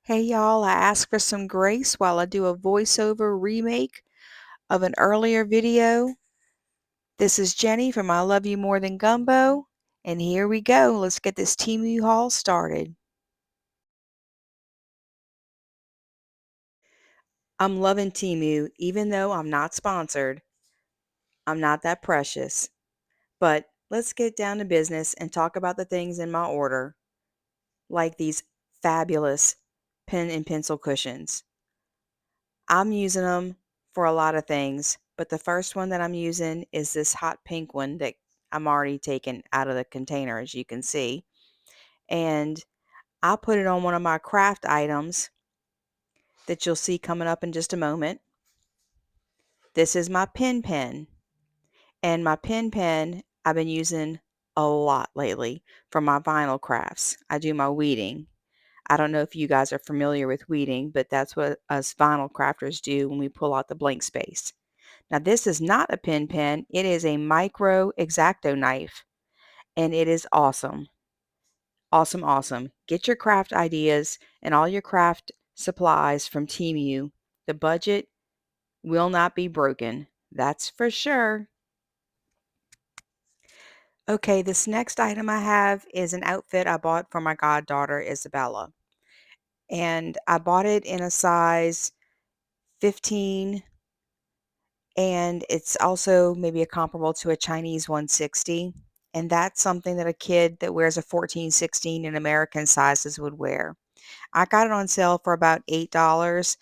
Hey y'all, I asked for some grace while I do a voiceover remake of an earlier video. This is Jenny from I Love You More Than Gumbo, and here we go. Let's get this Temuhaul started. I'm loving Temu, even though I'm not sponsored. I'm not that precious. But let's get down to business and talk about the things in my order, like these fabulous pen and pencil cushions. I'm using them for a lot of things, but the first one that I'm using is this hot pink one that I'm already taking out of the container, as you can see. And I'll put it on one of my craft items that you'll see coming up in just a moment. This is my pen. And my pen I've been using a lot lately for my vinyl crafts. I do my weeding. I don't know if you guys are familiar with weeding, but that's what us vinyl crafters do when we pull out the blank space. Now, this is not a pen. It is a micro X-Acto knife, and it is awesome. Awesome, awesome. Get your craft ideas and all your craft supplies from Temu. The budget will not be broken. That's for sure. Okay, this next item I have is an outfit I bought for my goddaughter, Isabella. And I bought it in a size 15, and it's also maybe a comparable to a Chinese 160. And that's something that a kid that wears a 14, 16 in American sizes would wear. I got it on sale for about $8.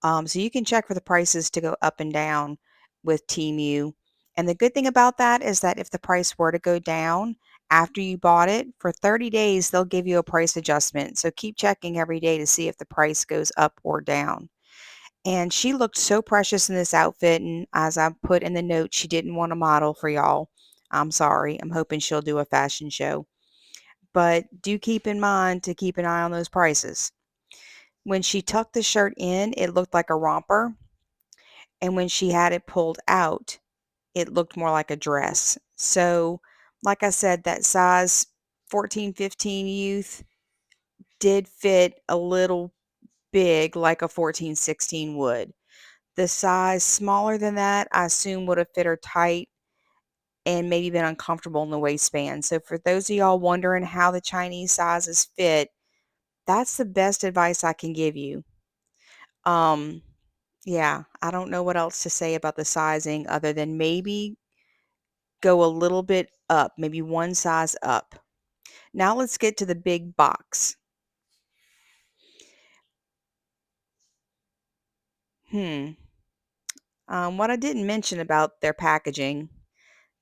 So you can check for the prices to go up and down with Temu. And the good thing about that is that if the price were to go down after you bought it, for 30 days, they'll give you a price adjustment. So keep checking every day to see if the price goes up or down. And she looked so precious in this outfit, and as I put in the note, she didn't want a model for y'all. I'm sorry. I'm hoping she'll do a fashion show. But do keep in mind to keep an eye on those prices. When she tucked the shirt in, it looked like a romper, and when she had it pulled out, it looked more like a dress. So, like I said, that size 14, 15 youth did fit a little big like a 14, 16 would. The size smaller than that, I assume would have fit her tight and maybe been uncomfortable in the waistband. So for those of y'all wondering how the Chinese sizes fit, that's the best advice I can give you. Um, yeah, I don't know what else to say about the sizing other than maybe go a little bit up, maybe one size up. Now let's get to the big box. Hmm. What I didn't mention about their packaging,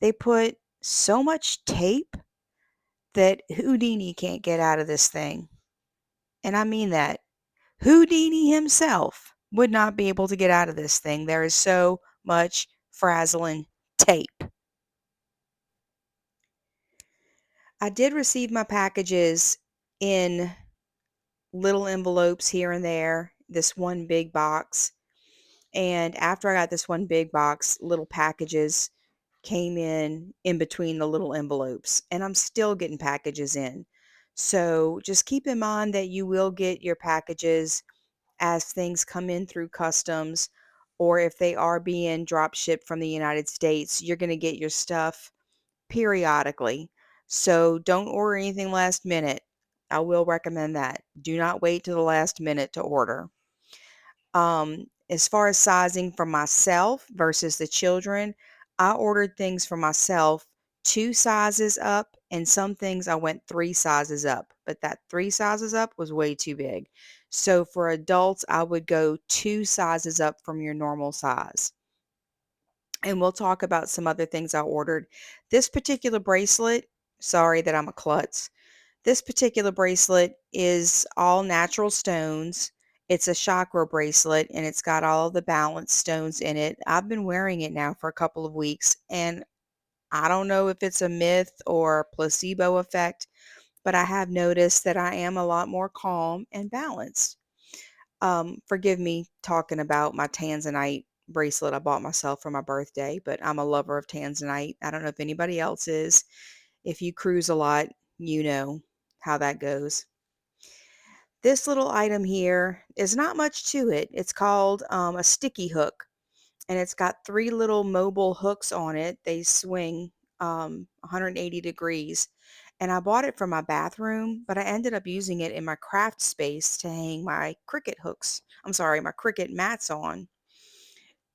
they put so much tape that Houdini can't get out of this thing. And I mean that. Houdini himself would not be able to get out of this thing. There is so much frazzling tape. I did receive my packages in little envelopes here and there, this one big box. And after I got this one big box, little packages came in between the little envelopes. And I'm still getting packages in. So just keep in mind that you will get your packages as things come in through customs, or if they are being drop shipped from the United States, you're going to get your stuff periodically. So don't order anything last minute. I will recommend that. Do not wait till the last minute to order. As far as sizing for myself versus the children, I ordered things for myself 2 sizes up, and some things I went 3 sizes up, but that 3 sizes up was way too big. So for adults, I would go 2 sizes up from your normal size. And we'll talk about some other things I ordered. This particular bracelet, sorry that I'm a klutz. This particular bracelet is all natural stones. It's a chakra bracelet and it's got all of the balance stones in it. I've been wearing it now for a couple of weeks and I don't know if it's a myth or placebo effect, but I have noticed that I am a lot more calm and balanced. Forgive me talking about my Tanzanite bracelet I bought myself for my birthday, but I'm a lover of Tanzanite. I don't know if anybody else is. If you cruise a lot, you know how that goes. This little item here is not much to it. It's called a sticky hook, and it's got 3 little mobile hooks on it. They swing 180 degrees. And I bought it for my bathroom, but I ended up using it in my craft space to hang my Cricut hooks. I'm sorry, my Cricut mats on.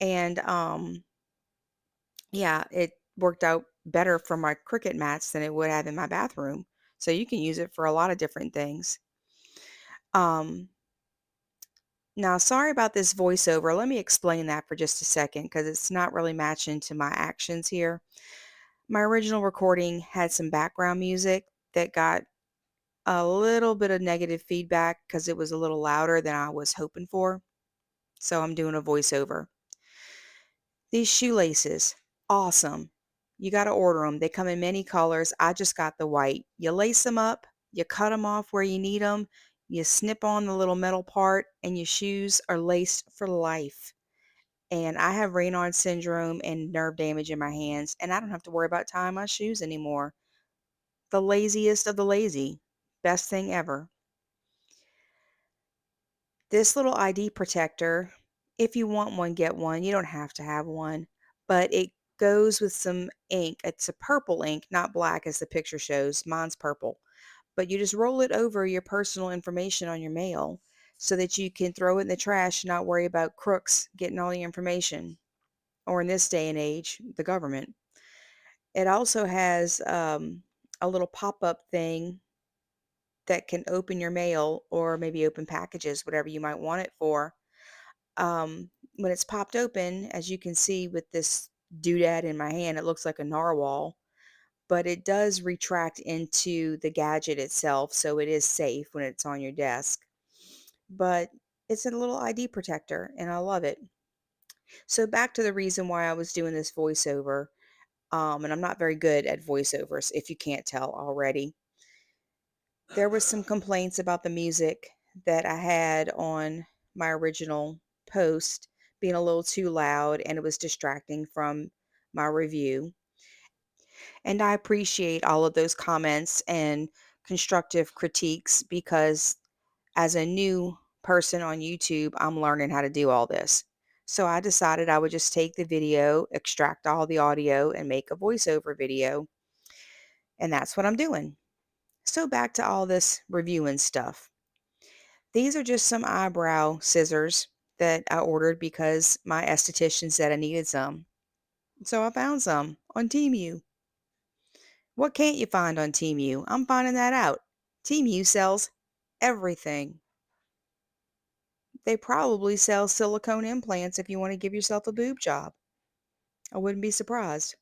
And yeah, it worked out better for my Cricut mats than it would have in my bathroom. So you can use it for a lot of different things. Um, Now, sorry about this voiceover. Let me explain that for just a second because it's not really matching to my actions here. My original recording had some background music that got a little bit of negative feedback because it was a little louder than I was hoping for. So I'm doing a voiceover. These shoelaces, awesome. You got to order them. They come in many colors. I just got the white. You lace them up, you cut them off where you need them, you snip on the little metal part, and your shoes are laced for life. And I have Raynaud syndrome and nerve damage in my hands, and I don't have to worry about tying my shoes anymore. The laziest of the lazy. Best thing ever. This little ID protector, if you want one, get one. You don't have to have one, but it goes with some ink. It's a purple ink, not black as the picture shows. Mine's purple. But you just roll it over your personal information on your mail so that you can throw it in the trash and not worry about crooks getting all the information. Or in this day and age, the government. It also has a little pop-up thing that can open your mail or maybe open packages, whatever you might want it for. When it's popped open, as you can see with this doodad in my hand, it looks like a narwhal, but it does retract into the gadget itself, so it is safe when it's on your desk. But it's a little ID protector, and I love it. So back to the reason why I was doing this voiceover, and I'm not very good at voiceovers, if you can't tell already. There was some complaints about the music that I had on my original post being a little too loud and it was distracting from my review. And I appreciate all of those comments and constructive critiques because as a new person on YouTube, I'm learning how to do all this. So I decided I would just take the video, extract all the audio, and make a voiceover video. And that's what I'm doing. So back to all this reviewing stuff. These are just some eyebrow scissors that I ordered because my esthetician said I needed some. So I found some on Temu. What can't you find on Temu? I'm finding that out. Temu sells everything. They probably sell silicone implants if you want to give yourself a boob job. I wouldn't be surprised.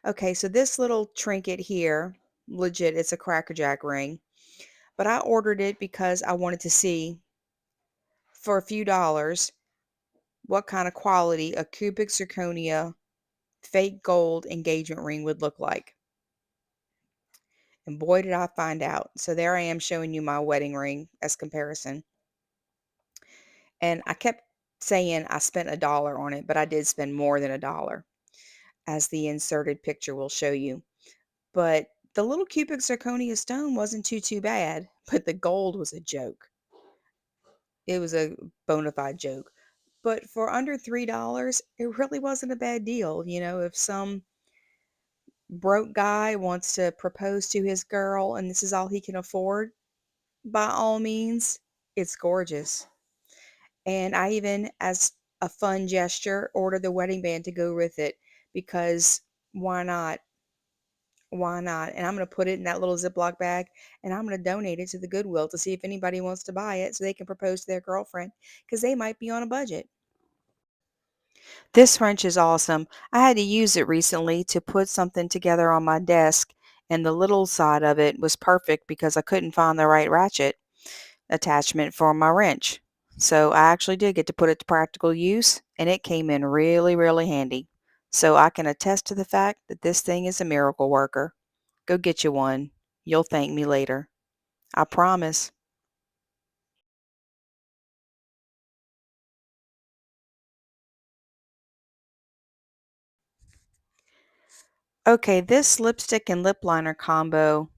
Okay, so this little trinket here, legit, it's a Cracker Jack ring. But I ordered it because I wanted to see for a few dollars what kind of quality a cubic zirconia fake gold engagement ring would look like. And boy, did I find out. So there I am showing you my wedding ring as comparison. And I kept saying I spent $1 on it, but I did spend more than $1, as the inserted picture will show you. But the little cubic zirconia stone wasn't too bad, but the gold was a joke. It was a bona fide joke. But for under $3, it really wasn't a bad deal. You know, if some broke guy wants to propose to his girl and this is all he can afford, by all means, it's gorgeous. And I even, as a fun gesture, ordered the wedding band to go with it because why not? Why not? And I'm going to put it in that little Ziploc bag and I'm going to donate it to the Goodwill to see if anybody wants to buy it so they can propose to their girlfriend because they might be on a budget. This wrench is awesome. I had to use it recently to put something together on my desk, and the little side of it was perfect because I couldn't find the right ratchet attachment for my wrench. So I actually did get to put it to practical use, and it came in really handy. So I can attest to the fact that this thing is a miracle worker. Go get you one. You'll thank me later. I promise. Okay, this lipstick and lip liner combo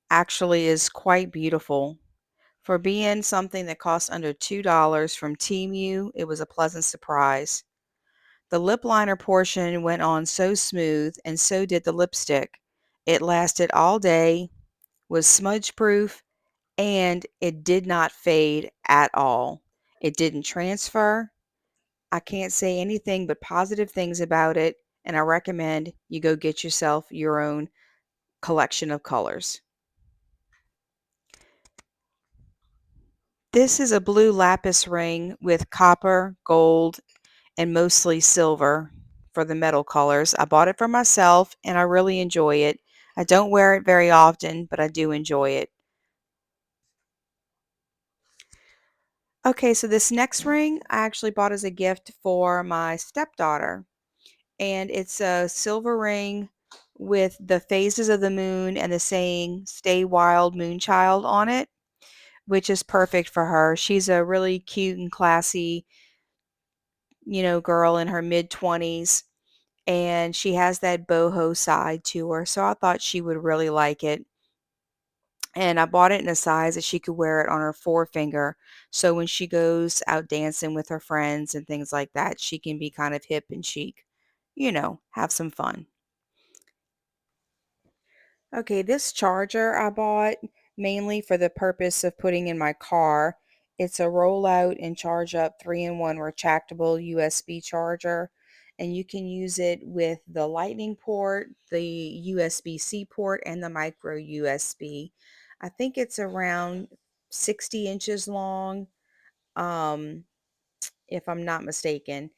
actually is quite beautiful. For being something that cost under $2 from Temu, it was a pleasant surprise. The lip liner portion went on so smooth, and so did the lipstick. It lasted all day, was smudge proof, and it did not fade at all. It didn't transfer. I can't say anything but positive things about it, and I recommend you go get yourself your own collection of colors. This is a blue lapis ring with copper, gold, and mostly silver for the metal colors. I bought it for myself and I really enjoy it. I don't wear it very often, but I do enjoy it. Okay, so this next ring I actually bought as a gift for my stepdaughter. And it's a silver ring with the phases of the moon and the saying "Stay Wild, Moonchild" on it, which is perfect for her. She's a really cute and classy, girl in her mid-20s, and she has that boho side to her, so I thought she would really like it. And I bought it in a size that she could wear it on her forefinger, so when she goes out dancing with her friends and things like that, she can be kind of hip and chic, have some fun. Okay, this charger I bought mainly for the purpose of putting in my car. It's a roll out and charge up 3-in-1 retractable USB charger, and you can use it with the lightning port, the USB-C port, and the micro USB. I think it's around 60 inches long, um, if I'm not mistaken.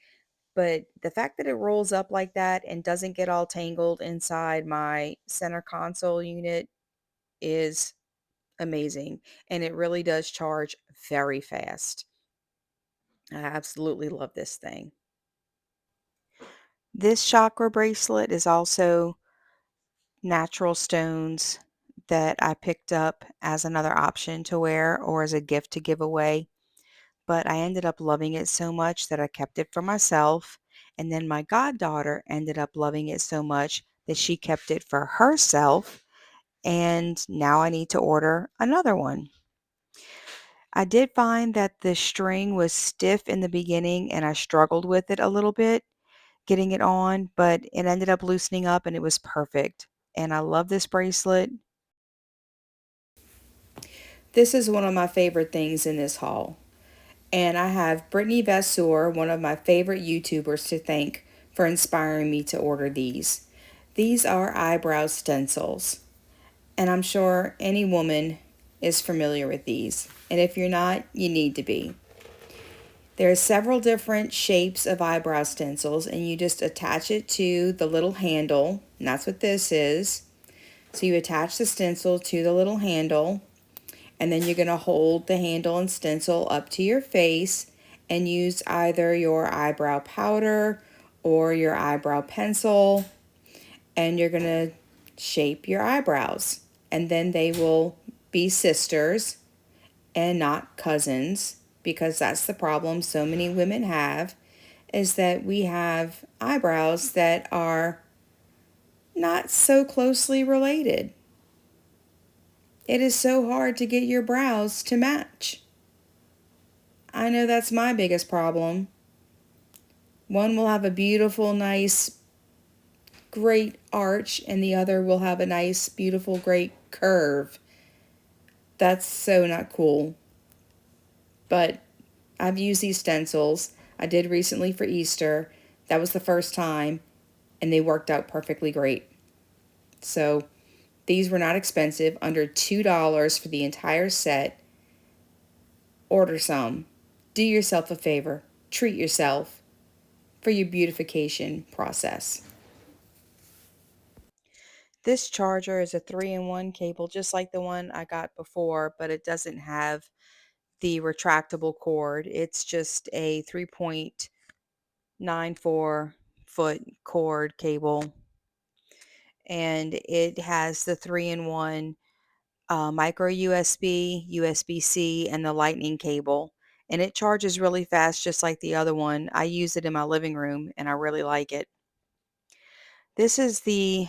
But the fact that it rolls up like that and doesn't get all tangled inside my center console unit is amazing, and it really does charge very fast. I absolutely love this thing. This chakra bracelet is also natural stones that I picked up as another option to wear or as a gift to give away, but I ended up loving it so much that I kept it for myself, and then my goddaughter ended up loving it so much that she kept it for herself, and now I need to order another one. I did find that the string was stiff in the beginning and I struggled with it a little bit getting it on, but it ended up loosening up and it was perfect. And I love this bracelet. This is one of my favorite things in this haul. And I have Brittany Vasseur, one of my favorite YouTubers, to thank for inspiring me to order these. These are eyebrow stencils. And I'm sure any woman is familiar with these. And if you're not, you need to be. There are several different shapes of eyebrow stencils, and you just attach it to the little handle, and that's what this is. So you attach the stencil to the little handle, and then you're going to hold the handle and stencil up to your face and use either your eyebrow powder or your eyebrow pencil, and you're going to shape your eyebrows. And then they will be sisters and not cousins, because that's the problem so many women have, is that we have eyebrows that are not so closely related. It is so hard to get your brows to match. I know that's my biggest problem. One will have a beautiful, nice, great arch, and the other will have a nice, beautiful, great curve. That's so not cool. But I've used these stencils. I did recently for Easter. That was the first time, and they worked out perfectly great. So these were not expensive, under $2 for the entire set. Order some. Do yourself a favor. Treat yourself for your beautification process. This charger is a 3-in-1 cable, just like the one I got before, but it doesn't have the retractable cord. It's just a 3.94-foot cord cable, and it has the 3-in-1 micro USB, USB-C, and the lightning cable. And it charges really fast, just like the other one. I use it in my living room, and I really like it. This is the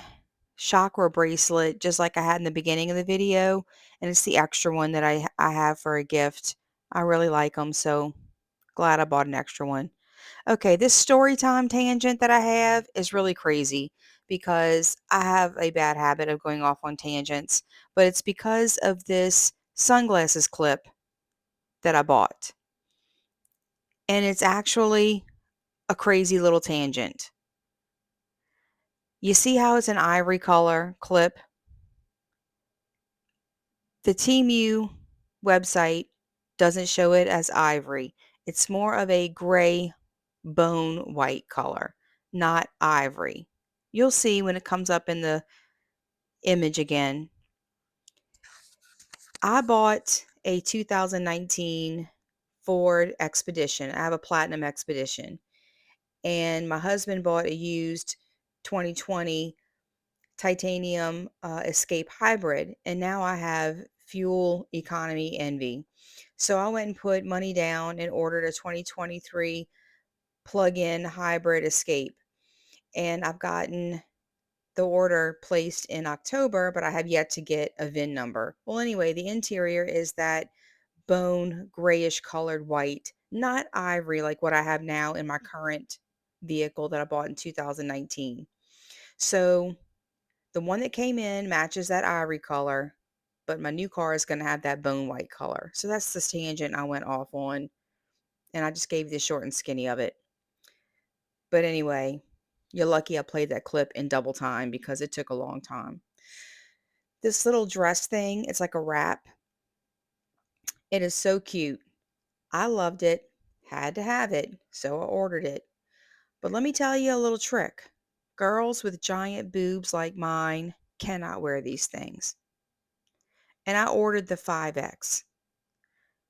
chakra bracelet just like I had in the beginning of the video, and it's the extra one that I have for a gift. I really like them, so glad I bought an extra one. Okay, this story time tangent that I have is really crazy because I have a bad habit of going off on tangents, but it's because of this sunglasses clip that I bought. And it's actually a crazy little tangent. You see how it's an ivory color clip? The Temu website doesn't show it as ivory. It's more of a gray bone white color, not ivory. You'll see when it comes up in the image again. I bought a 2019 Ford Expedition. I have a Platinum Expedition. And my husband bought a used 2020 titanium Escape Hybrid. And now I have fuel economy envy. So I went and put money down and ordered a 2023 plug-in hybrid Escape. And I've gotten the order placed in October, but I have yet to get a VIN number. Well, anyway, the interior is that bone grayish colored white, not ivory like what I have now in my current vehicle that I bought in 2019. So the one that came in matches that ivory color, but my new car is going to have that bone white color. So that's the tangent I went off on, and I just gave you the short and skinny of it. But anyway, you're lucky I played that clip in double time because it took a long time. This little dress thing, it's like a wrap. It is so cute. I loved it, had to have it, so I ordered it. But let me tell you a little trick. Girls with giant boobs like mine cannot wear these things. And I ordered the 5X.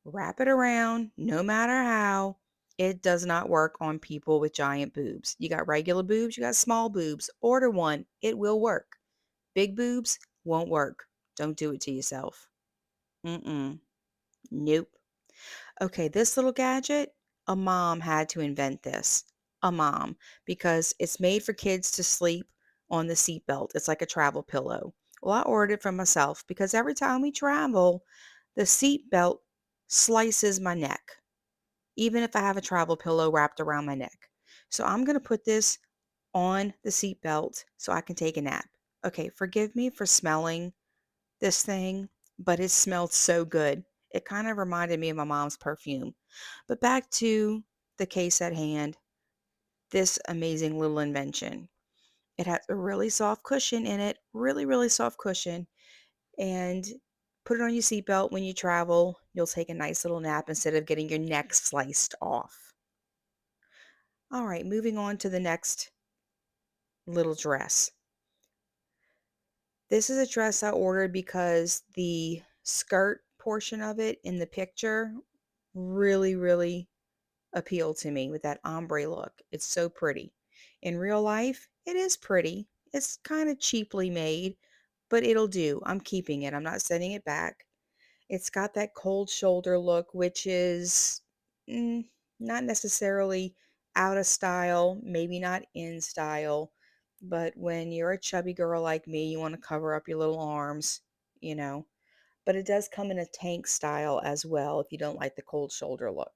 Wrap it around, no matter how. It does not work on people with giant boobs. You got regular boobs, you got small boobs. Order one, it will work. Big boobs won't work. Don't do it to yourself. Mm-mm. Nope. Okay, this little gadget, a mom had to invent this. A mom, because it's made for kids to sleep on the seatbelt. It's like a travel pillow. Well, I ordered it for myself because every time we travel, the seatbelt slices my neck, even if I have a travel pillow wrapped around my neck. So I'm going to put this on the seatbelt so I can take a nap. Okay, forgive me for smelling this thing, but it smelled so good. It kind of reminded me of my mom's perfume. But back to the case at hand, this amazing little invention. It has a really soft cushion in it, really, really soft cushion. And put it on your seatbelt when you travel. You'll take a nice little nap instead of getting your neck sliced off. All right, moving on to the next little dress. This is a dress I ordered because the skirt portion of it in the picture really, really appealed to me with that ombre look. It's so pretty. In real life, it is pretty. It's kind of cheaply made, but it'll do. I'm keeping it. I'm not sending it back. It's got that cold shoulder look, which is mm, not necessarily out of style, maybe not in style, but when you're a chubby girl like me, you want to cover up your little arms, you know. But it does come in a tank style as well if you don't like the cold shoulder look.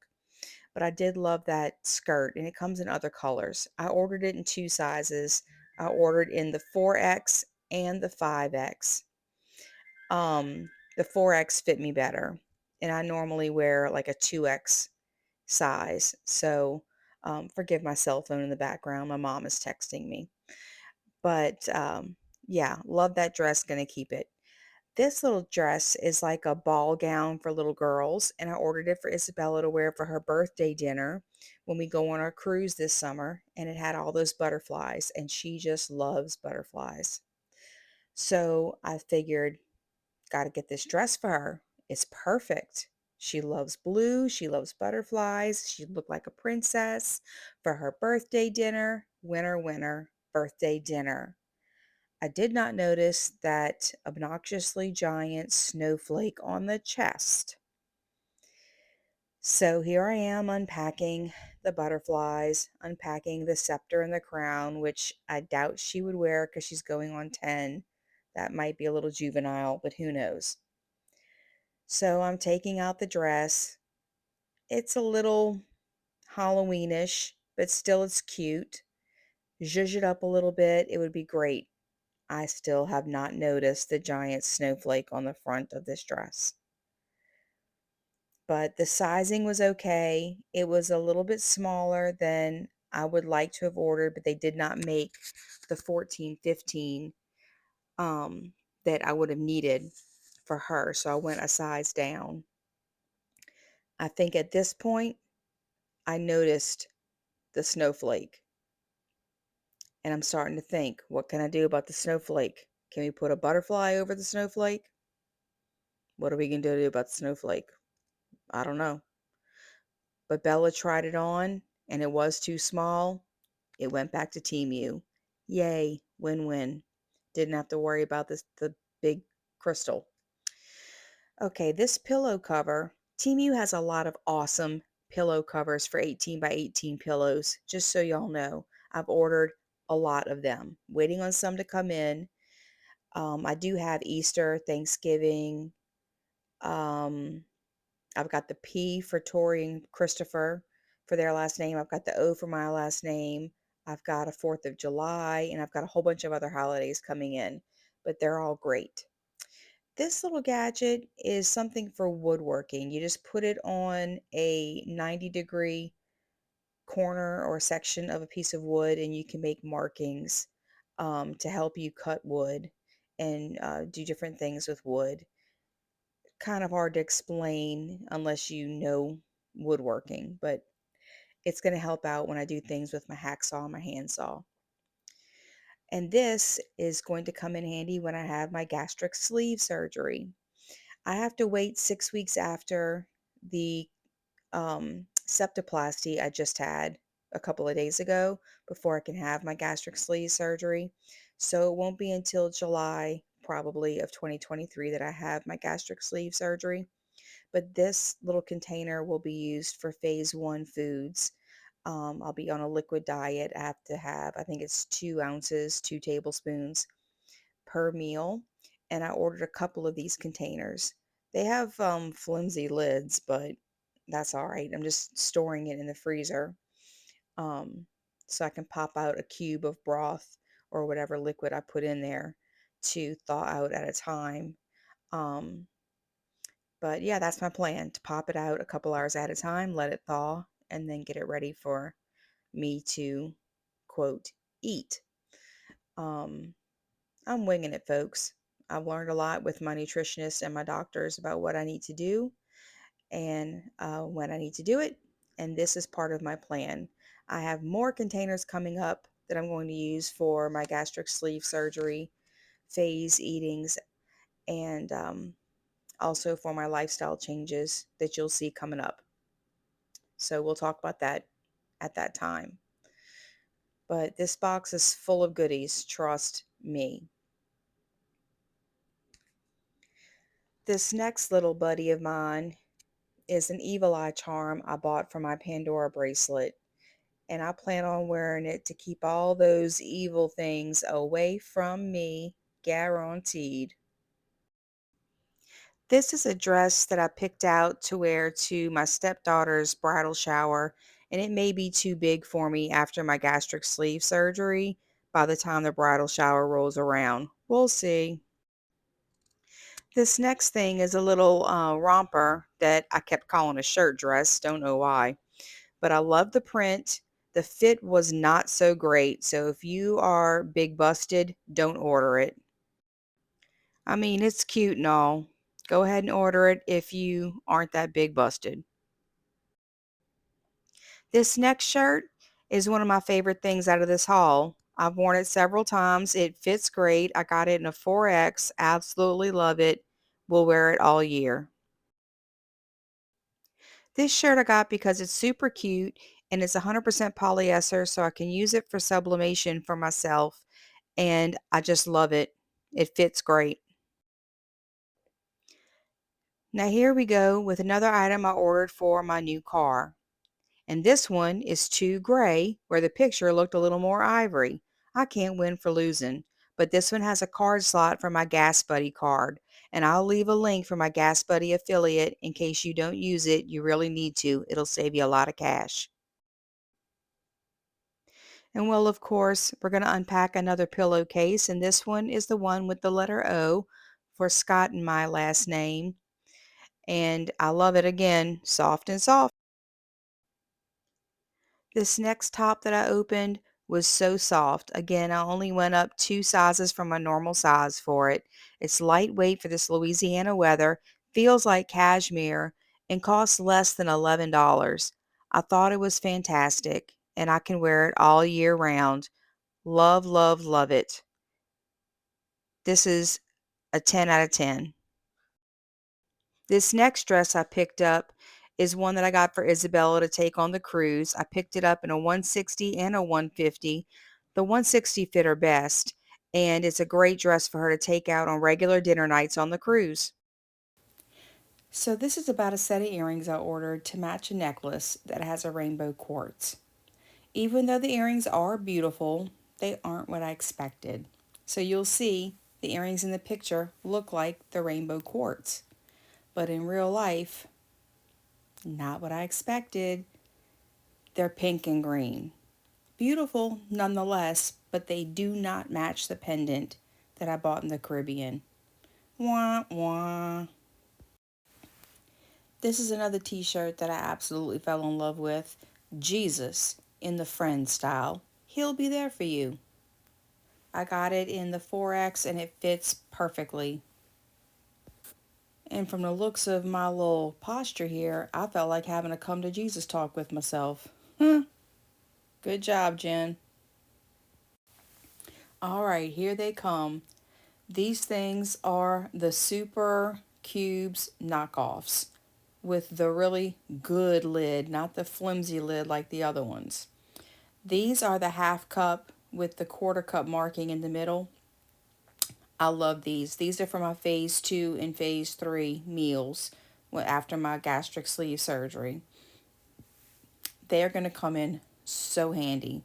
But I did love that skirt, and it comes in other colors. I ordered it in two sizes. I ordered in the 4X and the 5X. The 4X fit me better, and I normally wear like a 2X size. So, forgive my cell phone in the background. My mom is texting me. But yeah, love that dress. Gonna keep it. This little dress is like a ball gown for little girls, and I ordered it for Isabella to wear for her birthday dinner when we go on our cruise this summer. And it had all those butterflies, and she just loves butterflies. So I figured, got to get this dress for her. It's perfect. She loves blue. She loves butterflies. She'd look like a princess for her birthday dinner. Winner, winner, birthday dinner. I did not notice that obnoxiously giant snowflake on the chest. So here I am unpacking the butterflies, unpacking the scepter and the crown, which I doubt she would wear because she's going on 10. That might be a little juvenile, but who knows? So I'm taking out the dress. It's a little Halloweenish, but still it's cute. Zhuzh it up a little bit. It would be great. I still have not noticed the giant snowflake on the front of this dress. But the sizing was okay. It was a little bit smaller than I would like to have ordered, but they did not make the 14, 15 that I would have needed for her. So I went a size down. I think at this point, I noticed the snowflake. And I'm starting to think, what can I do about the snowflake? Can we put a butterfly over the snowflake? What are we going to do about the snowflake? I don't know. But Bella tried it on and it was too small. It went back to Temu. Yay, win-win. Didn't have to worry about the big crystal. Okay, this pillow cover. Temu has a lot of awesome pillow covers for 18 by 18 pillows. Just so y'all know, I've ordered a lot of them. Waiting on some to come in. I do have Easter, Thanksgiving. Um, I've got the P for Tori and Christopher for their last name. I've got the O for my last name. I've got a 4th of July, and I've got a whole bunch of other holidays coming in, but they're all great. This little gadget is something for woodworking. You just put it on a 90-degree corner or section of a piece of wood, and you can make markings to help you cut wood and do different things with wood. Kind of hard to explain unless you know woodworking, but it's going to help out when I do things with my hacksaw and my handsaw. And this is going to come in handy when I have my gastric sleeve surgery. I have to wait 6 weeks after the septoplasty I just had a couple of days ago before I can have my gastric sleeve surgery. So it won't be until July probably of 2023 that I have my gastric sleeve surgery. But this little container will be used for phase 1 foods. I'll be on a liquid diet. I have to have, I think it's 2 ounces, 2 tablespoons per meal. And I ordered a couple of these containers. They have flimsy lids, but that's all right. I'm just storing it in the freezer um, so I can pop out a cube of broth or whatever liquid I put in there to thaw out at a time. Um, but yeah, that's my plan, to pop it out a couple hours at a time, let it thaw, and then get it ready for me to, quote, eat. Um, I'm winging it, folks. I've learned a lot with my nutritionist and my doctors about what I need to do and when I need to do it. And this is part of my plan. I have more containers coming up that I'm going to use for my gastric sleeve surgery, phase eatings, and also for my lifestyle changes that you'll see coming up. So we'll talk about that at that time. But this box is full of goodies, trust me. This next little buddy of mine is an evil eye charm I bought for my Pandora bracelet. And I plan on wearing it to keep all those evil things away from me, guaranteed. This is a dress that I picked out to wear to my stepdaughter's bridal shower, and it may be too big for me after my gastric sleeve surgery by the time the bridal shower rolls around. We'll see. This next thing is a little romper that I kept calling a shirt dress. Don't know why. But I love the print. The fit was not so great. So if you are big busted, don't order it. I mean, it's cute and all. Go ahead and order it if you aren't that big busted. This next shirt is one of my favorite things out of this haul. I've worn it several times. It fits great. I got it in a 4X. Absolutely love it. We'll wear it all year. This shirt I got because it's super cute and it's 100% polyester, so I can use it for sublimation for myself, and I just love it. It fits great. Now here we go with another item I ordered for my new car. And this one is too gray, where the picture looked a little more ivory. I can't win for losing. But this one has a card slot for my Gas Buddy card. And I'll leave a link for my Gas Buddy affiliate in case you don't use it. You really need to. It'll save you a lot of cash. And well, of course, we're going to unpack another pillowcase. And this one is the one with the letter O for Scott and my last name. And I love it again, soft and soft. This next top that I opened was so soft. Again, I only went up 2 sizes from my normal size for it. It's lightweight for this Louisiana weather, feels like cashmere, and costs less than $11. I thought it was fantastic, and I can wear it all year round. Love, love, love it. This is a 10 out of 10. This next dress I picked up is one that I got for Isabella to take on the cruise. I picked it up in a 160 and a 150. The 160 fit her best, and it's a great dress for her to take out on regular dinner nights on the cruise. So this is about a set of earrings I ordered to match a necklace that has a rainbow quartz. Even though the earrings are beautiful, they aren't what I expected. So you'll see the earrings in the picture look like the rainbow quartz. But in real life, not what I expected. They're pink and green. Beautiful nonetheless, but they do not match the pendant that I bought in the Caribbean. Wah, wah. This is another t-shirt that I absolutely fell in love with. Jesus in the friend style. He'll be there for you. I got it in the 4X and it fits perfectly. And from the looks of my little posture here, I felt like having a come to Jesus talk with myself. Good job, Jen. All right, here they come. These things are the Super Cubes knockoffs with the really good lid, not the flimsy lid like the other ones. These are the half cup with the quarter cup marking in the middle. I love these. These are for my phase 2 and phase 3 meals after my gastric sleeve surgery. They're going to come in so handy.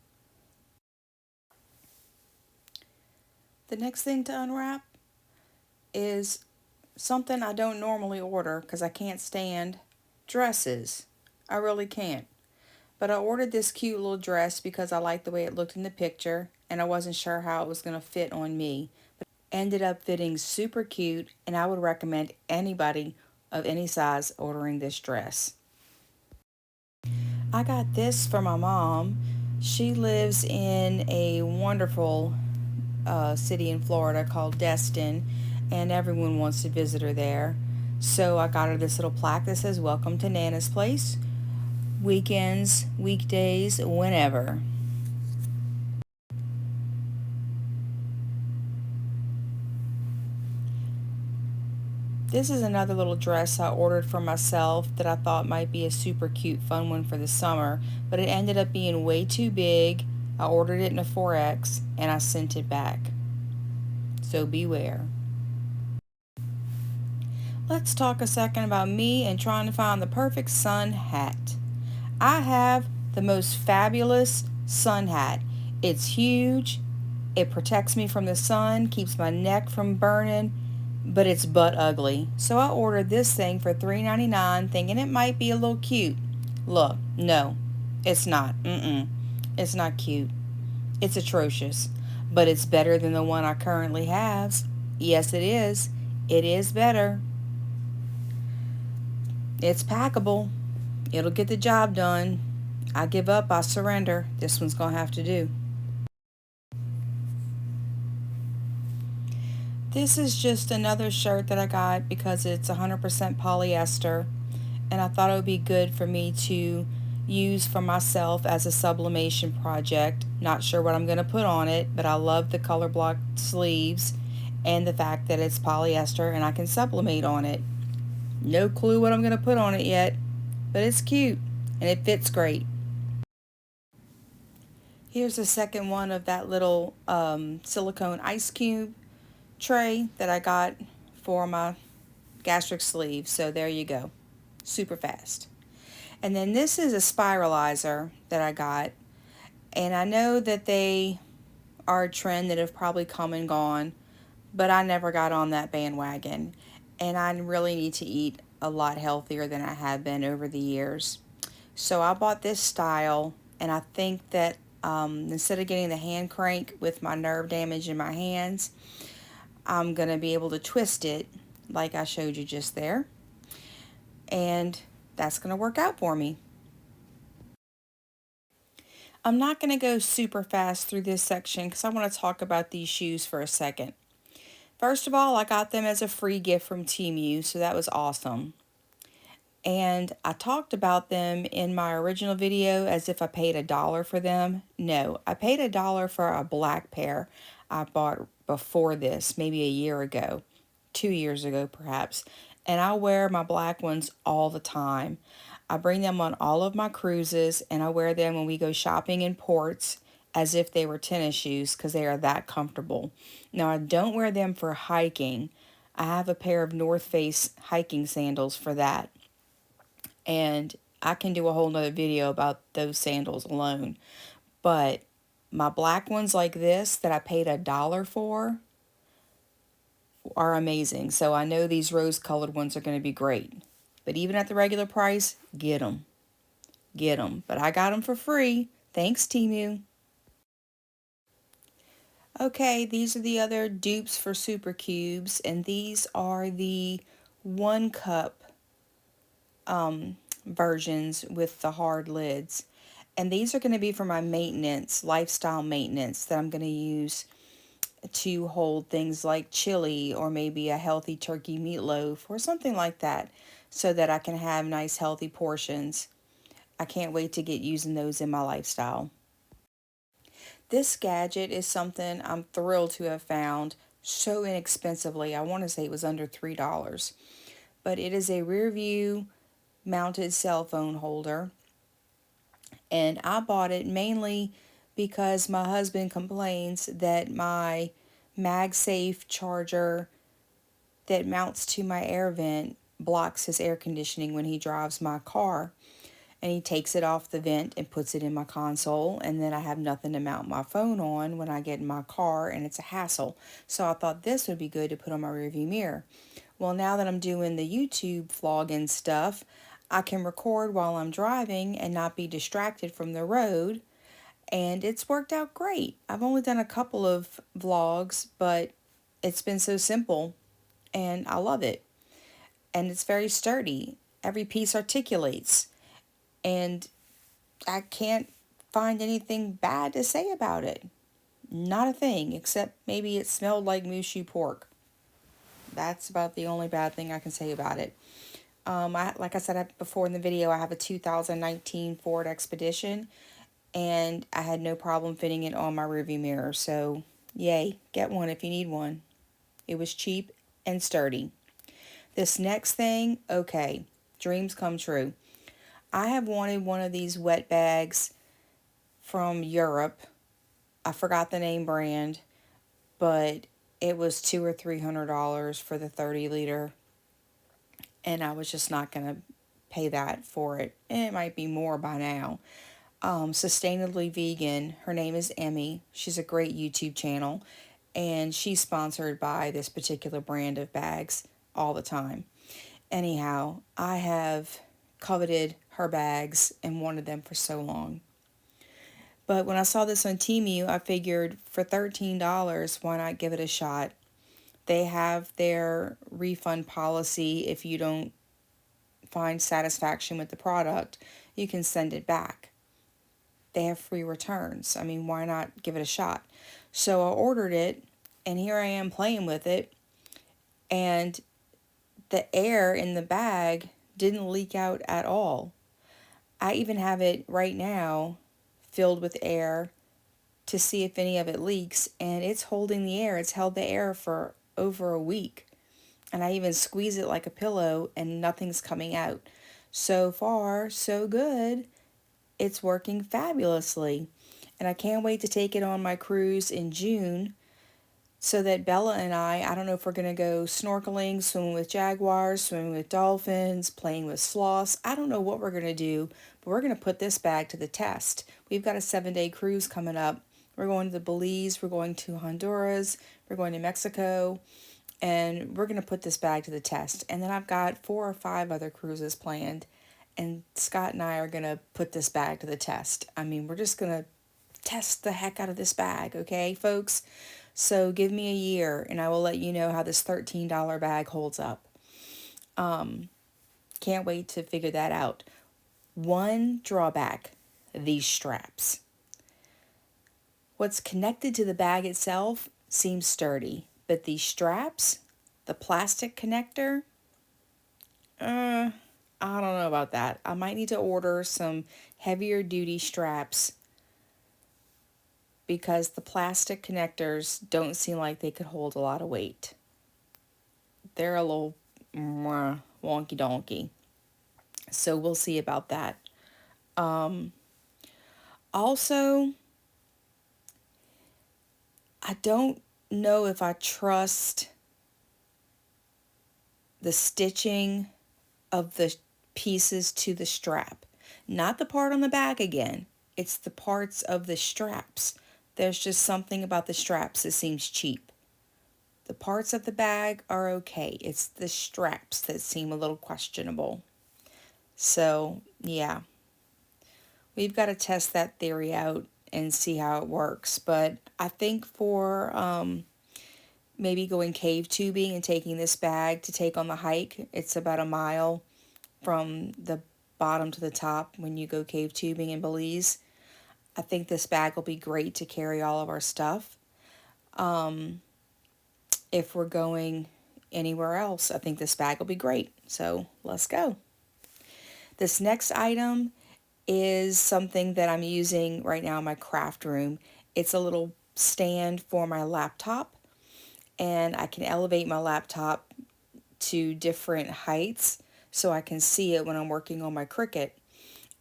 The next thing to unwrap is something I don't normally order because I can't stand dresses. I really can't. But I ordered this cute little dress because I liked the way it looked in the picture and I wasn't sure how it was going to fit on me. But it ended up fitting super cute, and I would recommend anybody of any size ordering this dress. I got this for my mom. She lives in a wonderful city in Florida called Destin, and everyone wants to visit her there. So I got her this little plaque that says, "Welcome to Nana's Place. Weekends, weekdays, whenever." This is another little dress I ordered for myself that I thought might be a super cute fun one for the summer, but it ended up being way too big. I ordered it in a 4X and I sent it back. So beware. Let's talk a second about me and trying to find the perfect sun hat. I have the most fabulous sun hat. It's huge, it protects me from the sun, keeps my neck from burning, but it's butt ugly. So I ordered this thing for $3.99 thinking it might be a little cute. Look, no, it's not. It's not cute. It's atrocious, but it's better than the one I currently have. Yes, it is. It is better. It's packable. It'll get the job done. I give up. I surrender. This one's going to have to do. This is just another shirt that I got because it's 100% polyester, and I thought it would be good for me to use for myself as a sublimation project. Not sure what I'm going to put on it, but I love the color block sleeves and the fact that it's polyester and I can sublimate on it. No clue what I'm going to put on it yet, but it's cute and it fits great. Here's the second one of that little silicone ice cube tray that I got for my gastric sleeve. So there you go. Super fast. And then this is a spiralizer that I got. And I know that they are a trend that have probably come and gone, but I never got on that bandwagon. And I really need to eat a lot healthier than I have been over the years. So I bought this style, and I think that instead of getting the hand crank with my nerve damage in my hands, I'm going to be able to twist it like I showed you just there. And that's going to work out for me. I'm not going to go super fast through this section because I want to talk about these shoes for a second. First of all, I got them as a free gift from Temu, so that was awesome. And I talked about them in my original video as if I paid $1 for them. No, I paid $1 for a black pair I bought before this, maybe a year ago, 2 years ago perhaps. And I wear my black ones all the time. I bring them on all of my cruises, and I wear them when we go shopping in ports as if they were tennis shoes because they are that comfortable. Now, I don't wear them for hiking. I have a pair of North Face hiking sandals for that. And I can do a whole nother video about those sandals alone. But my black ones like this that I paid $1 for are amazing. So I know these rose colored ones are going to be great. But even at the regular price, get them. Get them. But I got them for free. Thanks, Temu. Okay, these are the other dupes for Super Cubes. And these are the 1 cup versions with the hard lids. And these are going to be for my maintenance, lifestyle maintenance that I'm going to use to hold things like chili or maybe a healthy turkey meatloaf or something like that so that I can have nice healthy portions. I can't wait to get using those in my lifestyle. This gadget is something I'm thrilled to have found so inexpensively. I want to say it was under $3. But it is a rear view mounted cell phone holder. And I bought it mainly because my husband complains that my MagSafe charger that mounts to my air vent blocks his air conditioning when he drives my car. And he takes it off the vent and puts it in my console, and then I have nothing to mount my phone on when I get in my car, and it's a hassle. So I thought this would be good to put on my rearview mirror. Well, now that I'm doing the YouTube vlogging stuff, I can record while I'm driving and not be distracted from the road, and it's worked out great. I've only done a couple of vlogs, but it's been so simple, and I love it. And it's very sturdy. Every piece articulates. And I can't find anything bad to say about it. Not a thing, except maybe it smelled like mushy pork. That's about the only bad thing I can say about it. Like I said before in the video, I have a 2019 Ford Expedition, and I had no problem fitting it on my rearview mirror. So, yay, get one if you need one. It was cheap and sturdy. This next thing, okay, dreams come true. I have wanted one of these wet bags from Europe. I forgot the name brand, but it was $200 or $300 for the 30 liter, and I was just not gonna pay that for it. And it might be more by now. Sustainably Vegan. Her name is Emmy. She's a great YouTube channel, and she's sponsored by this particular brand of bags all the time. Anyhow, I have coveted her bags and wanted them for so long. But when I saw this on Temu, I figured for $13, why not give it a shot? They have their refund policy. If you don't find satisfaction with the product, you can send it back. They have free returns. I mean, why not give it a shot? So I ordered it, and here I am playing with it, and the air in the bag didn't leak out at all. I even have it right now filled with air to see if any of it leaks, and it's holding the air. It's held the air for over a week, and I even squeeze it like a pillow and nothing's coming out. So far, so good. It's working fabulously, and I can't wait to take it on my cruise in June so that Bella and I don't know if we're going to go snorkeling, swimming with jaguars, swimming with dolphins, playing with sloths. I don't know what we're going to do, but we're going to put this bag to the test. We've got a 7-day cruise coming up. We're going to Belize, we're going to Honduras, we're going to Mexico, and we're going to put this bag to the test. And then I've got 4 or 5 other cruises planned, and Scott and I are going to put this bag to the test. I mean, we're just going to test the heck out of this bag, okay, folks? So give me a year and I will let you know how this $13 bag holds up. Can't wait to figure that out. One drawback, these straps. What's connected to the bag itself seems sturdy, but these straps, the plastic connector, I don't know about that. I might need to order some heavier duty straps because the plastic connectors don't seem like they could hold a lot of weight. They're a little wonky donkey. So we'll see about that. Also, I don't know if I trust the stitching of the pieces to the strap. Not the part on the back again. It's the parts of the straps. There's just something about the straps that seems cheap. The parts of the bag are okay. It's the straps that seem a little questionable. So, yeah. We've got to test that theory out and see how it works. But I think for maybe going cave tubing and taking this bag to take on the hike, it's about a mile from the bottom to the top when you go cave tubing in Belize. I think this bag will be great to carry all of our stuff. If we're going anywhere else, I think this bag will be great. So let's go. This next item is something that I'm using right now in my craft room. It's a little stand for my laptop, and I can elevate my laptop to different heights so I can see it when I'm working on my Cricut.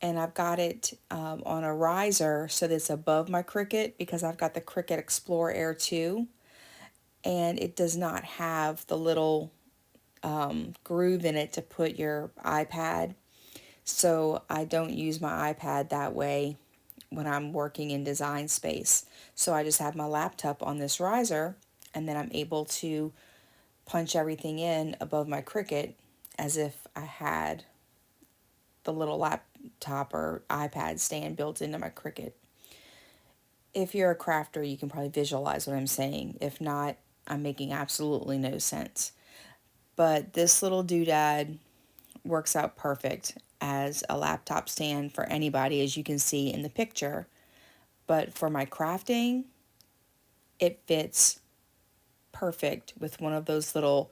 And I've got it on a riser so that it's above my Cricut because I've got the Cricut Explorer Air 2, and it does not have the little groove in it to put your iPad. So I don't use my iPad that way when I'm working in design space. So I just have my laptop on this riser, and then I'm able to punch everything in above my Cricut as if I had the little laptop or iPad stand built into my Cricut. If you're a crafter, you can probably visualize what I'm saying. If not, I'm making absolutely no sense. But this little doodad works out perfect as a laptop stand for anybody, as you can see in the picture. But for my crafting, it fits perfect with one of those little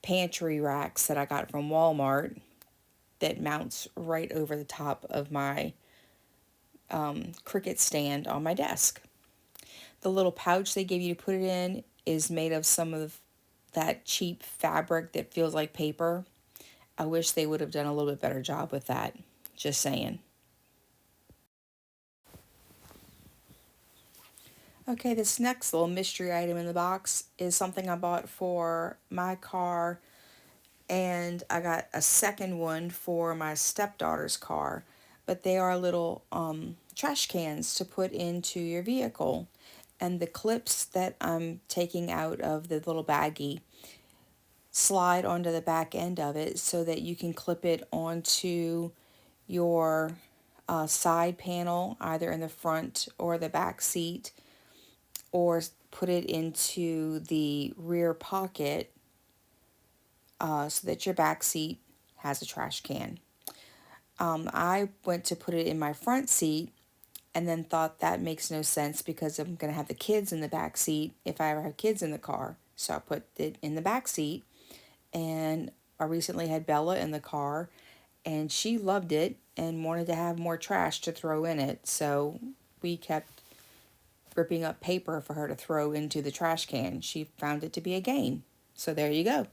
pantry racks that I got from Walmart that mounts right over the top of my Cricut stand on my desk. The little pouch they give you to put it in is made of some of that cheap fabric that feels like paper. I wish they would have done a little bit better job with that. Just saying. Okay, this next little mystery item in the box is something I bought for my car, and I got a second one for my stepdaughter's car. But they are little trash cans to put into your vehicle. And the clips that I'm taking out of the little baggie slide onto the back end of it so that you can clip it onto your side panel, either in the front or the back seat, or put it into the rear pocket so that your back seat has a trash can. I went to put it in my front seat and then thought that makes no sense because I'm going to have the kids in the back seat if I ever have kids in the car. So I put it in the back seat, and I recently had Bella in the car, and she loved it and wanted to have more trash to throw in it. So we kept ripping up paper for her to throw into the trash can. She found it to be a game. So there you go.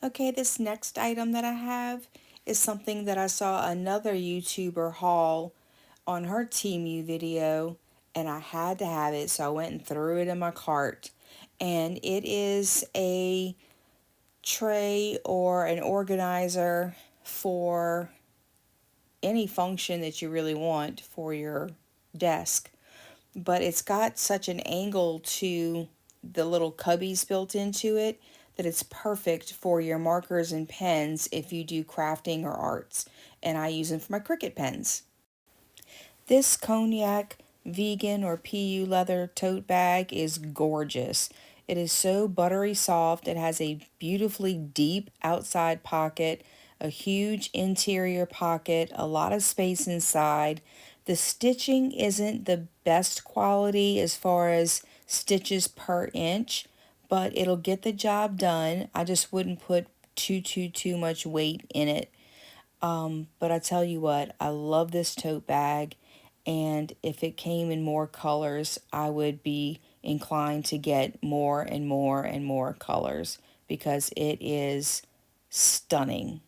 Okay, this next item that I have is something that I saw another YouTuber haul on her Temu video, and I had to have it, so I went and threw it in my cart. And it is a tray or an organizer for any function that you really want for your desk. But it's got such an angle to the little cubbies built into it that it's perfect for your markers and pens if you do crafting or arts. And I use them for my Cricut pens. This cognac vegan or PU leather tote bag is gorgeous. It is so buttery soft. It has a beautifully deep outside pocket, a huge interior pocket, a lot of space inside. The stitching isn't the best quality as far as stitches per inch, but it'll get the job done. I just wouldn't put too much weight in it. But I tell you what, I love this tote bag, and if it came in more colors, I would be inclined to get more and more and more colors because it is stunning.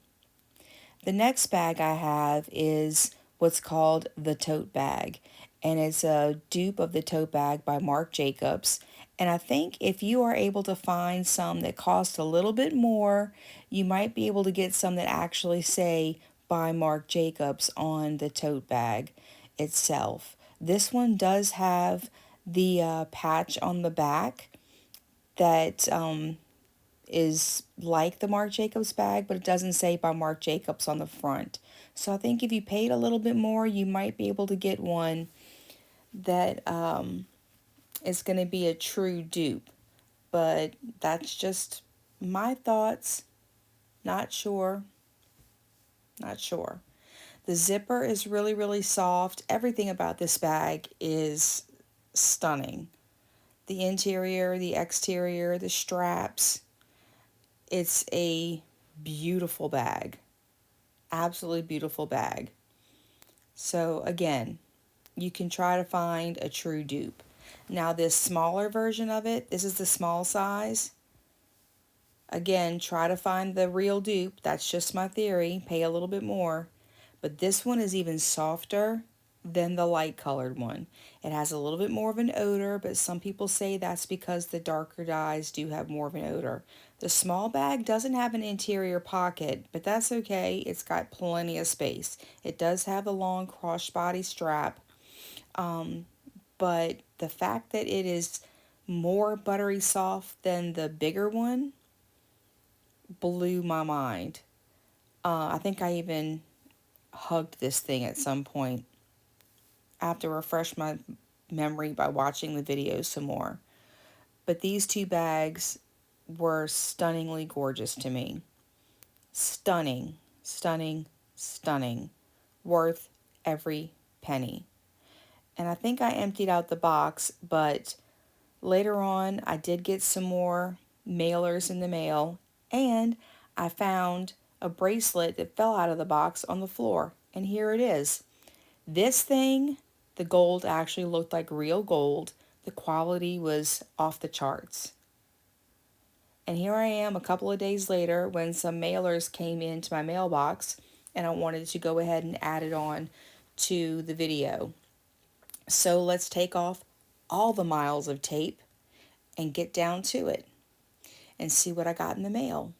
The next bag I have is what's called the tote bag, and it's a dupe of the tote bag by Marc Jacobs. And I think if you are able to find some that cost a little bit more, you might be able to get some that actually say by Marc Jacobs on the tote bag itself. This one does have the patch on the back that is like the Marc Jacobs bag, but it doesn't say by Marc Jacobs on the front. So I think if you paid a little bit more, you might be able to get one that is going to be a true dupe. But that's just my thoughts. Not sure. Not sure. The zipper is really soft. Everything about this bag is stunning. The interior, the exterior, the straps. It's a beautiful bag. Absolutely beautiful bag. So again, you can try to find a true dupe. Now this smaller version of it, this is the small size. Again, try to find the real dupe. That's just my theory. Pay a little bit more. But this one is even softer than the light colored one. It has a little bit more of an odor, but some people say that's because the darker dyes do have more of an odor. The small bag doesn't have an interior pocket, but that's okay. It's got plenty of space. It does have a long crossbody strap, but the fact that it is more buttery soft than the bigger one blew my mind. I think I even hugged this thing at some point. I have to refresh my memory by watching the videos some more. But these two bags were stunningly gorgeous to me. Stunning, stunning, stunning. Worth every penny. And I think I emptied out the box, but later on I did get some more mailers in the mail, and I found a bracelet that fell out of the box on the floor. And here it is. This thing, the gold actually looked like real gold. The quality was off the charts. And here I am a couple of days later when some mailers came into my mailbox and I wanted to go ahead and add it on to the video. So let's take off all the miles of tape and get down to it and see what I got in the mail.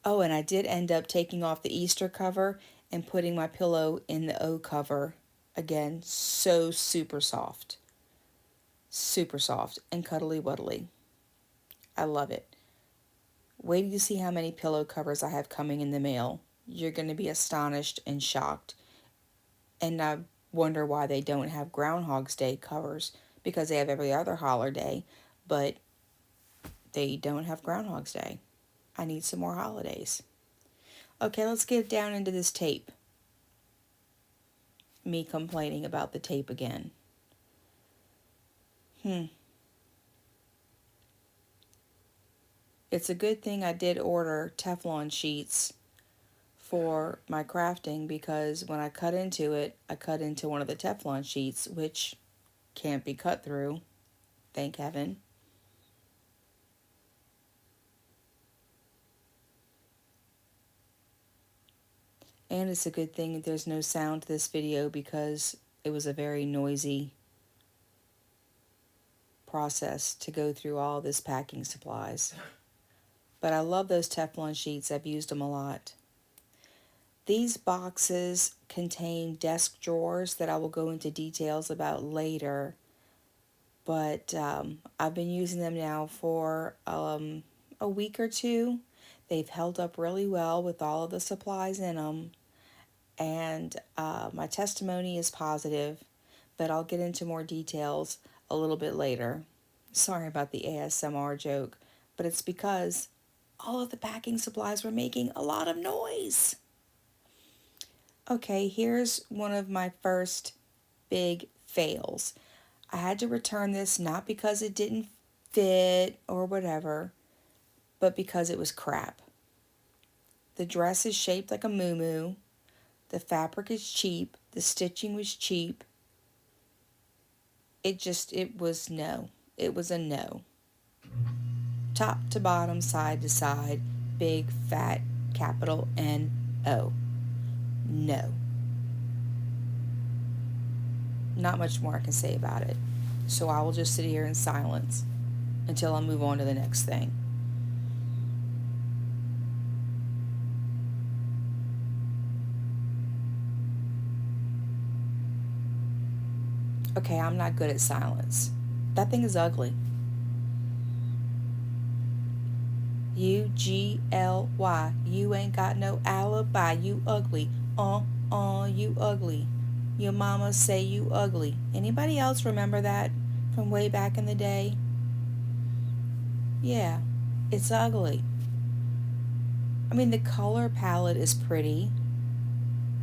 Oh, and I did end up taking off the Easter cover and putting my pillow in the O cover. Again, so super soft and cuddly wuddly. I love it. Wait till you see how many pillow covers I have coming in the mail. You're going to be astonished and shocked. And I wonder why they don't have Groundhog's Day covers, because they have every other holiday, but they don't have Groundhog's Day. I need some more holidays. Okay, let's get down into this tape. Me complaining about the tape again. It's a good thing I did order Teflon sheets for my crafting, because when I cut into it, I cut into one of the Teflon sheets, which can't be cut through, thank heaven. And it's a good thing there's no sound to this video, because it was a very noisy process to go through all this packing supplies. But I love those Teflon sheets. I've used them a lot. These boxes contain desk drawers that I will go into details about later. But I've been using them now for a week or two. They've held up really well with all of the supplies in them. And my testimony is positive, but I'll get into more details a little bit later. Sorry about the ASMR joke, but it's because all of the packing supplies were making a lot of noise. Okay, here's one of my first big fails. I had to return this not because it didn't fit or whatever, but because it was crap. The dress is shaped like a muumuu. The fabric is cheap. The stitching was cheap. It was no. It was a no. Top to bottom, side to side, big, fat, capital N-O. No. Not much more I can say about it. So I will just sit here in silence until I move on to the next thing. Okay, I'm not good at silence. That thing is ugly. U-G-L-Y. You ain't got no alibi. You ugly. You ugly. Your mama say you ugly. Anybody else remember that from way back in the day? Yeah, it's ugly. I mean, the color palette is pretty,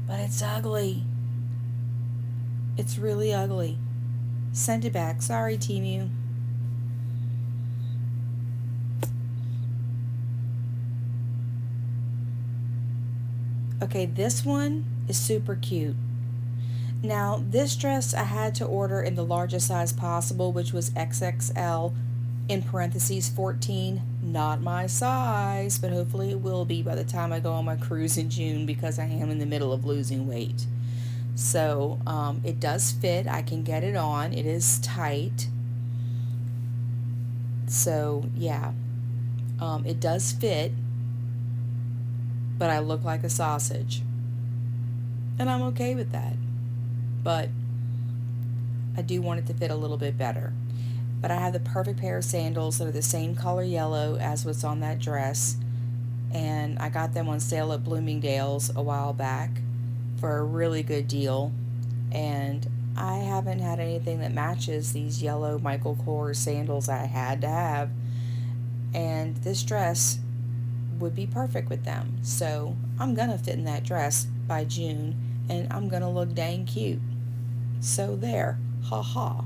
but it's ugly. It's really ugly. Send it back. Sorry, Temu. Okay, this one is super cute. Now, this dress I had to order in the largest size possible, which was XXL, in parentheses 14. Not my size, but hopefully it will be by the time I go on my cruise in June, because I am in the middle of losing weight. So it does fit. I can get it on. It is tight. So yeah, it does fit, but I look like a sausage, and I'm okay with that. But I do want it to fit a little bit better. But I have the perfect pair of sandals that are the same color yellow as what's on that dress, and I got them on sale at Bloomingdale's a while back for a really good deal, and I haven't had anything that matches these yellow Michael Kors sandals I had to have, and this dress would be perfect with them. So I'm gonna fit in that dress by June, and I'm gonna look dang cute. So there, ha ha.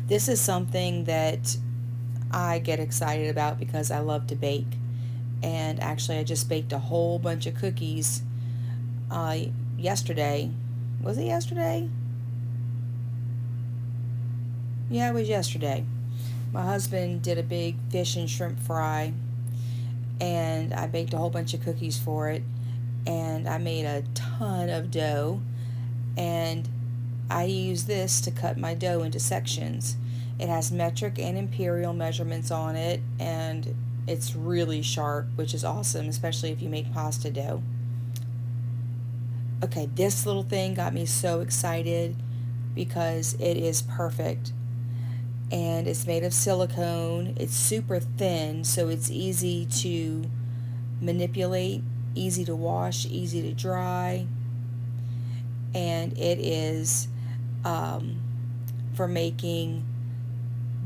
This is something that I get excited about because I love to bake. And actually, I just baked a whole bunch of cookies yesterday. Was it yesterday? Yeah, it was yesterday. My husband did a big fish and shrimp fry, and I baked a whole bunch of cookies for it. And I made a ton of dough, and I use this to cut my dough into sections. It has metric and imperial measurements on it, and it's really sharp, which is awesome, especially if you make pasta dough. Okay, this little thing got me so excited because it is perfect. And it's made of silicone. It's super thin, so it's easy to manipulate, easy to wash, easy to dry. And it is for making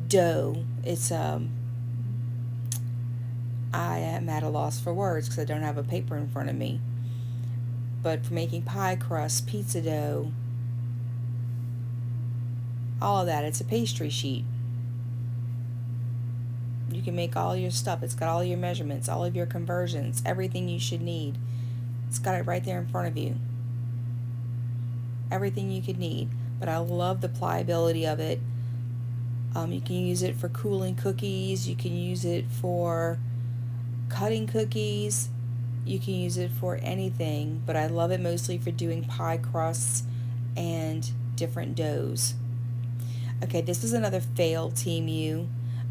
dough. It's I am at a loss for words because I don't have a paper in front of me. But for making pie crust, pizza dough, all of that. It's a pastry sheet. You can make all your stuff. It's got all your measurements, all of your conversions, everything you should need. It's got it right there in front of you. Everything you could need. But I love the pliability of it. You can use it for cooling cookies. You can use it for cutting cookies. You can use it for anything, but I love it mostly for doing pie crusts and different doughs. Okay, this is another fail, Temu.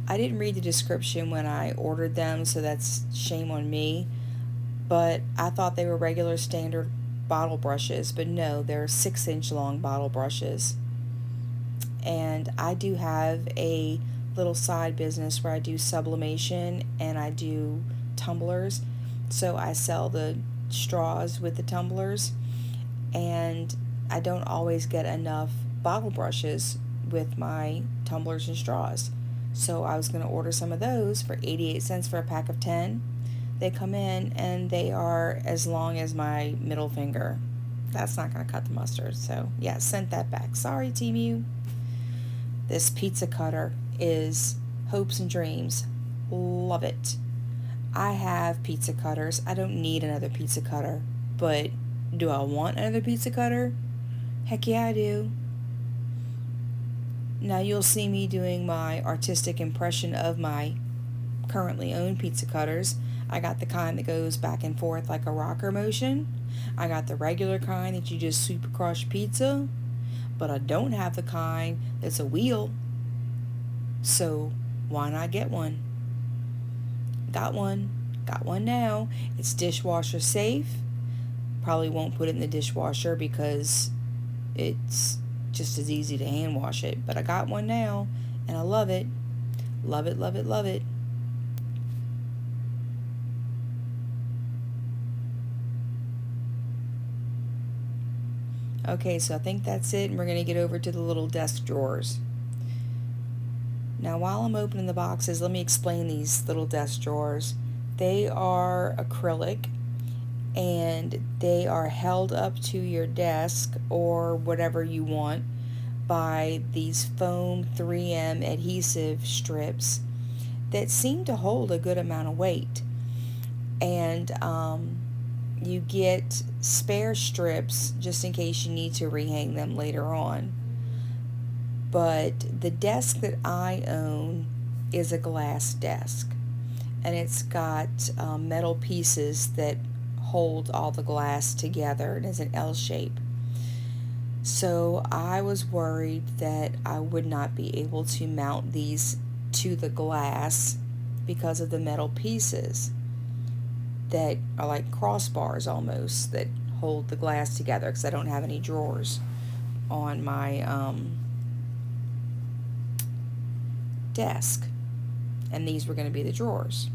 I didn't read the description when I ordered them, so that's shame on me. But I thought they were regular standard bottle brushes, but no, they're 6-inch long bottle brushes. And I do have a little side business where I do sublimation and I do tumblers. So I sell the straws with the tumblers, and I don't always get enough bottle brushes with my tumblers and straws. So I was going to order some of those for 88 cents for a pack of 10. They come in and they are as long as my middle finger. That's not going to cut the mustard. So yeah, sent that back. Sorry, Temu. This pizza cutter is hopes and dreams. Love it. I have pizza cutters. I don't need another pizza cutter. But do I want another pizza cutter? Heck yeah, I do. Now you'll see me doing my artistic impression of my currently owned pizza cutters. I got the kind that goes back and forth like a rocker motion. I got the regular kind that you just sweep across your pizza. But I don't have the kind that's a wheel. So why not get one? Got one. Got one now. It's dishwasher safe. Probably won't put it in the dishwasher because it's just as easy to hand wash it. But I got one now and I love it. Love it, love it, love it. Okay, so I think that's it, and we're going to get over to the little desk drawers. Now, while I'm opening the boxes, let me explain these little desk drawers. They are acrylic, and they are held up to your desk or whatever you want by these foam 3M adhesive strips that seem to hold a good amount of weight. And you get spare strips just in case you need to rehang them later on. But the desk that I own is a glass desk, and it's got metal pieces that hold all the glass together, and it's an L shape. So I was worried that I would not be able to mount these to the glass because of the metal pieces that are like crossbars almost that hold the glass together, because I don't have any drawers on my desk, and these were going to be the drawers.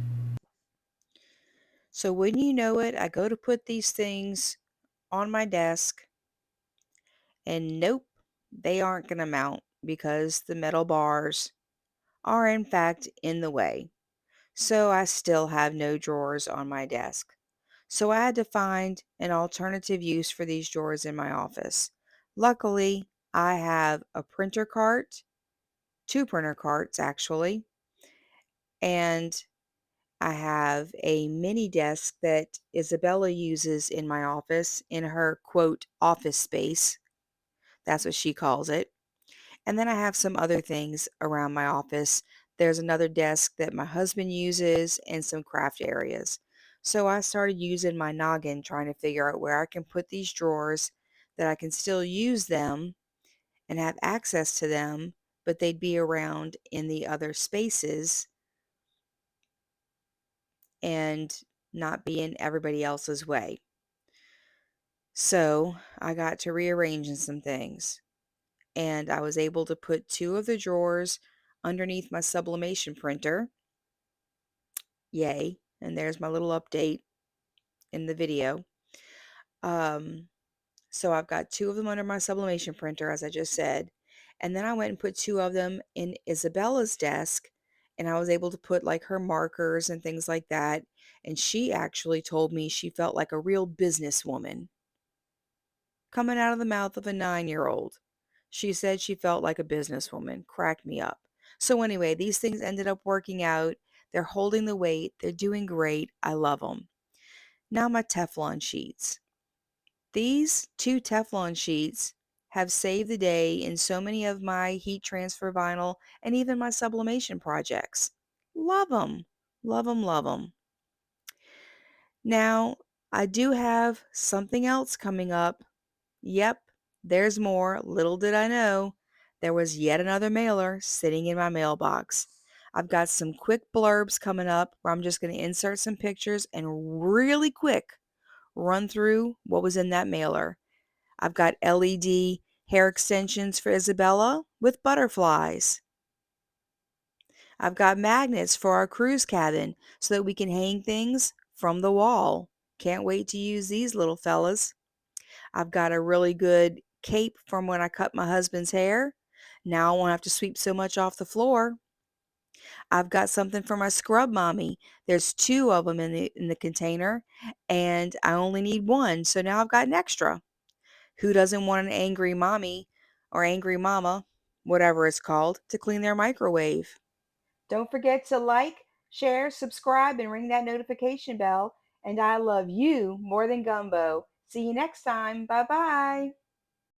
So wouldn't you know it, I go to put these things on my desk, and nope, they aren't going to mount because the metal bars are in fact in the way. So I still have no drawers on my desk. So I had to find an alternative use for these drawers in my office. Luckily, I have a printer cart, two printer carts actually, and I have a mini desk that Isabella uses in my office in her quote office space. That's what she calls it. And then I have some other things around my office. There's another desk that my husband uses and some craft areas. So I started using my noggin trying to figure out where I can put these drawers that I can still use them and have access to them, but they'd be around in the other spaces and not be in everybody else's way. So I got to rearranging some things, and I was able to put two of the drawers underneath my sublimation printer. Yay. And there's my little update in the video. Um, so I've got two of them under my sublimation printer, as I just said. And then I went and put two of them in Isabella's desk, and I was able to put like her markers and things like that. And she actually told me she felt like a real businesswoman coming out of the mouth of a 9-year-old. She said she felt like a businesswoman. Cracked me up. So anyway, these things ended up working out. They're holding the weight. They're doing great. I love them. Now my Teflon sheets. These two Teflon sheets have saved the day in so many of my heat transfer vinyl and even my sublimation projects. Love them. Love them, love them. Now, I do have something else coming up. Yep, there's more. Little did I know, there was yet another mailer sitting in my mailbox. I've got some quick blurbs coming up where I'm just going to insert some pictures and really quick run through what was in that mailer. I've got LED hair extensions for Isabella with butterflies. I've got magnets for our cruise cabin so that we can hang things from the wall. Can't wait to use these little fellas. I've got a really good cape from when I cut my husband's hair. Now I won't have to sweep so much off the floor. I've got something for my scrub mommy. There's two of them in the container, and I only need one, so now I've got an extra. Who doesn't want an angry mommy or angry mama, whatever it's called, to clean their microwave? Don't forget to like, share, subscribe, and ring that notification bell. And I love you more than gumbo. See you next time. Bye bye.